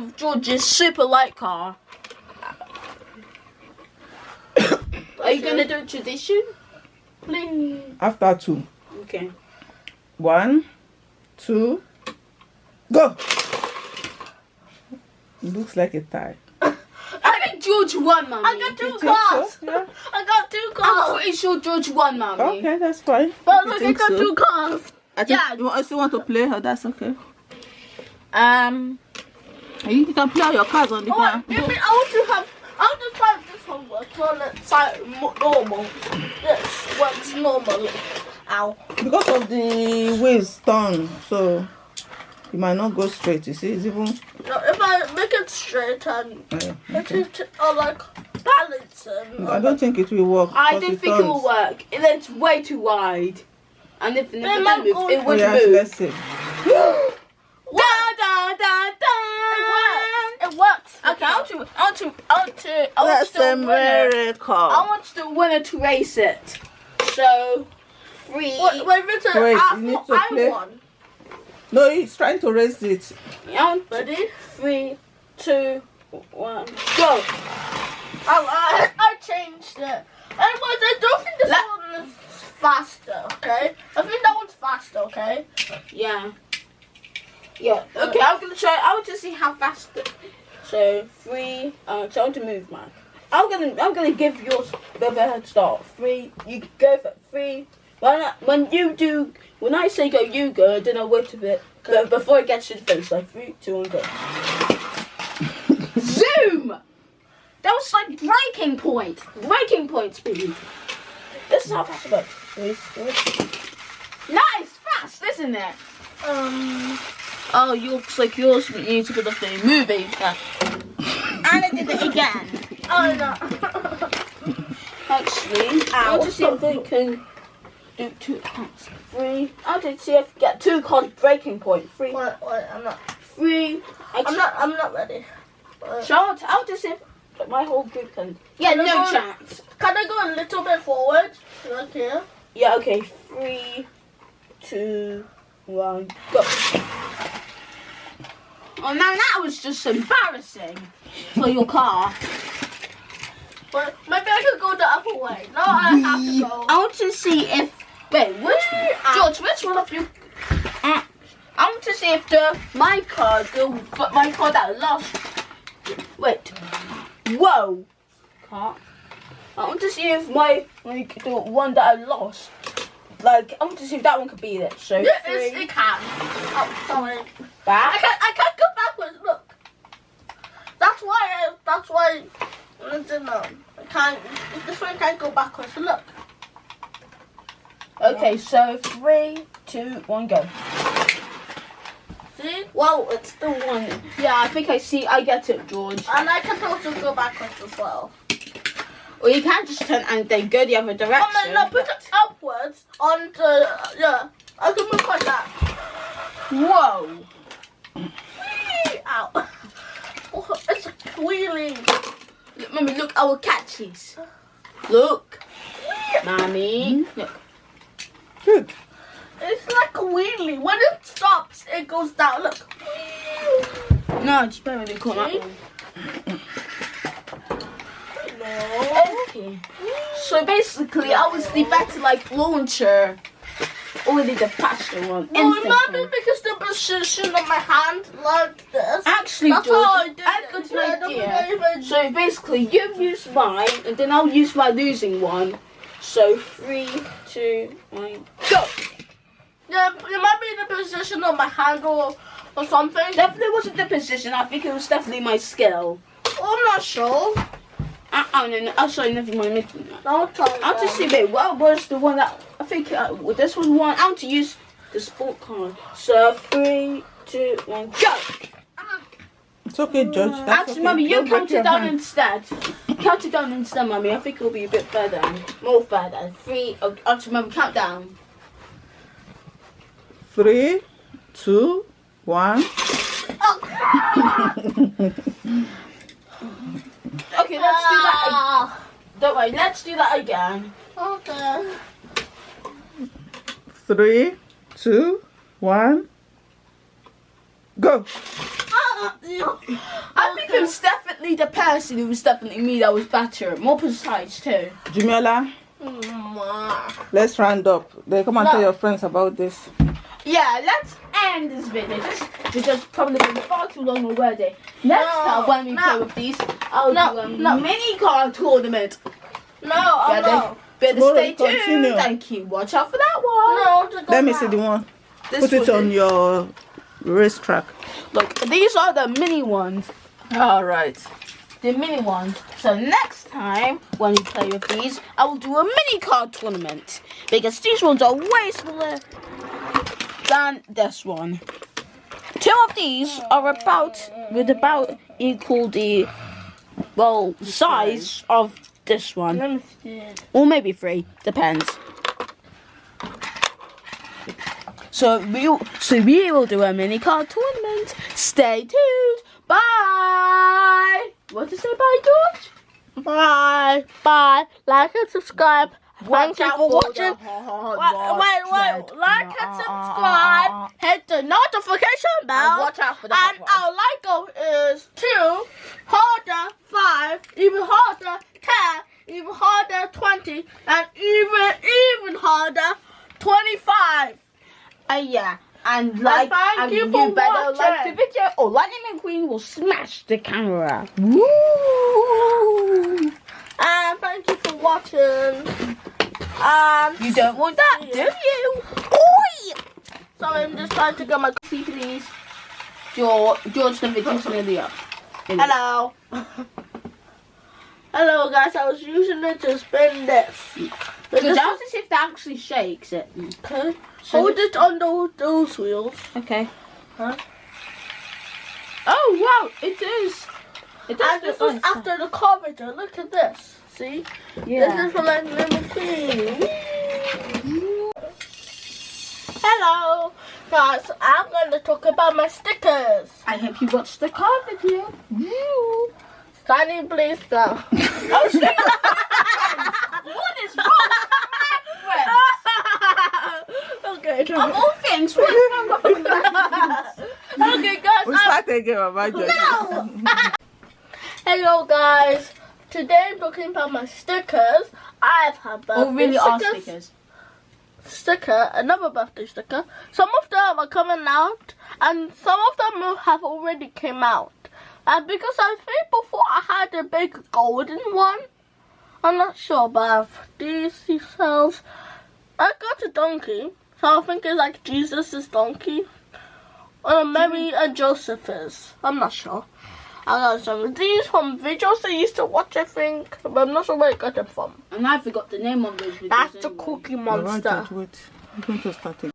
of George's super light car. Are you gonna do tradition? Please. After 2. Okay. 1, 2, go. It looks like a tie. I think George won, Mummy. I got 2 You think cars. so? Yeah. I got 2 I'm cars. pretty sure George won, Mummy. Okay, that's fine. But If you look, I think got so. 2 cars. I think Yeah. you still want to play her. That's okay. You can play your cards on the Oh, ground. I want to try this one works on it's like normal. This works normally. Ow. Because of the way it's done, so you might not go straight. You see, it's even. No, if I make it straight and Okay. like balancing. I don't think it will work. I because don't think it will work. It's way too wide. And if it might moves, go- it Oh, would yes, move. let's see. Da da da da. It works. Okay, I want to That's the a winner. miracle. I want the winner to race it. So, 3. Wait, Richard, Wait, I you need thought to I play. won. No, he's trying to raise it. Ready? 3, 2, 1, go. I changed it. Anyways, I don't think this one is faster, okay? I think that one's faster, okay? Yeah. Yeah. Okay, I'm gonna try. I want to see how fast. So 3. So I want to move, man. I'm gonna give yours a head start. 3. You go for 3. When I say go, you go. Then I wait a bit. But before it gets to the finish, like 3, 2, 1, go. Zoom. That was like breaking point. Breaking point speed. This is how fast it goes. Nice, fast, isn't it? Oh, looks like yours needs to put up the movie. And I did it again. Oh no. Actually, I want to see if they can do 2 counts. 3. I want to see if I get 2 cards breaking point. 3. Wait, I'm not. 3. I'm not ready. So I want to see if my whole group can. Yeah, Can I no go- chance. Can I go a little bit forward? Like here. Yeah, okay. 3, 2, 1, go. Oh, now that was just embarrassing for your car. But maybe I could go the other way. No, I have to go. I want to see if. Wait, George, which one of you? I want to see if my car that I lost. Wait. Whoa. Car. I want to see if the one that I lost. Like, I want to see if that one could beat it. So Yes, 3. it can. Oh, sorry. Back. I can't go backwards. Look. That's why. I don't know. I can't. This one can't go backwards. Look. Okay, so 3, 2, 1, go. See? Whoa, it's the one. Yeah, I think I get it, George. And I can also go backwards as well. Or you can just turn and then go the other direction. No, put it upwards on the. Yeah. I can move like that. Whoa. Ow. Oh, it's a wheelie. Look, Mummy, look, I will catch these. Look. Mommy. Look. Good. It's like a wheelie. When it stops, it goes down. Look. No, just bear with me. Call that See? one. No. Okay. So basically, I was the better launcher. Only the faster one. No, Instant remember one. because the position of my hand like this. Actually, That's George, how I did I've it. got I an don't idea. even- So basically, you use mine, and then I'll use my losing one. So 3, 2, 1, go! Yeah, it might be the position of my hand or something. Definitely wasn't the position. I think it was definitely my skill. Oh, I'm not sure. No. Oh, sorry, never mind. I'll try. I want to see, wait, what was the one that I think this was one. I want to use the sport card. So 3, 2, 1, go! It's okay, George. That's Actually, okay. Mummy, you Don't break count your it down hand. instead. Count it down instead, Mummy. I think it'll be a bit further, more further. 3. Actually, Mummy, count down. 3, 2, 1. Okay, let's do that. Don't worry, let's do that again. Okay. 3, 2, 1. Go. I think it was definitely the person. It was definitely me that was better. More precise too. Jamila, let's round up. Then come and tell your friends about this. Yeah, let's end this video. Because probably been far too long already. Next time when we play with these, I'll do a mini card tournament. Better stay tuned. Continue. Thank you. Watch out for that one. Let me see the one. Put it on your racetrack. Look, these are the mini ones. All right. The mini ones. So next time when we play with these, I will do a mini card tournament because these ones are way smaller than this one. Two of these are about equal the size of this one, or maybe 3, depends. So we will do a mini card tournament. Stay tuned. Bye. What to say bye, George? Bye. Like and subscribe. Thank you for watching. Wait. Like and subscribe. Hit the notification bell. Watch out for that. And our like goal is 2, harder 5, even harder 10, even harder 20, and even harder 25. Yeah. And like, thank you and for you better like the watching. video, or Lightning McQueen will smash the camera. Woo! And thank you for watching. You don't want that, do you? Oi! So I'm just trying to get my See, please. George, the video's nearly up. Hello. Hello guys, I was using it to spin this. Because I was as if that actually shakes it. Okay. Hold it on those wheels. Okay. Huh? Oh wow, it is. It does. And this is after the carburetor. Look at this. See? Yeah. This is for my new machine. Hello. Guys, I'm going to talk about my stickers. I hope you watched the car video. Woo. Tiny please now. Oh shit! What is wrong with my Okay, friends? Of all things, what is wrong with my friends? okay, guys. We start again, Mama George. Hello, guys. Today I'm talking about my stickers. I've had birthday Oh, really are stickers. Another birthday sticker. Some of them are coming out, and some of them have already came out. And because I think before I had a big golden one, I'm not sure about these cells. I got a donkey, so I think it's like Jesus' donkey, or Mary and Joseph is. I'm not sure. I got some of these from videos I used to watch, I think, but I'm not sure where I got them from. And I forgot the name of those videos. That's the anyway. Cookie All right, Monster. wait. I'm going to start again.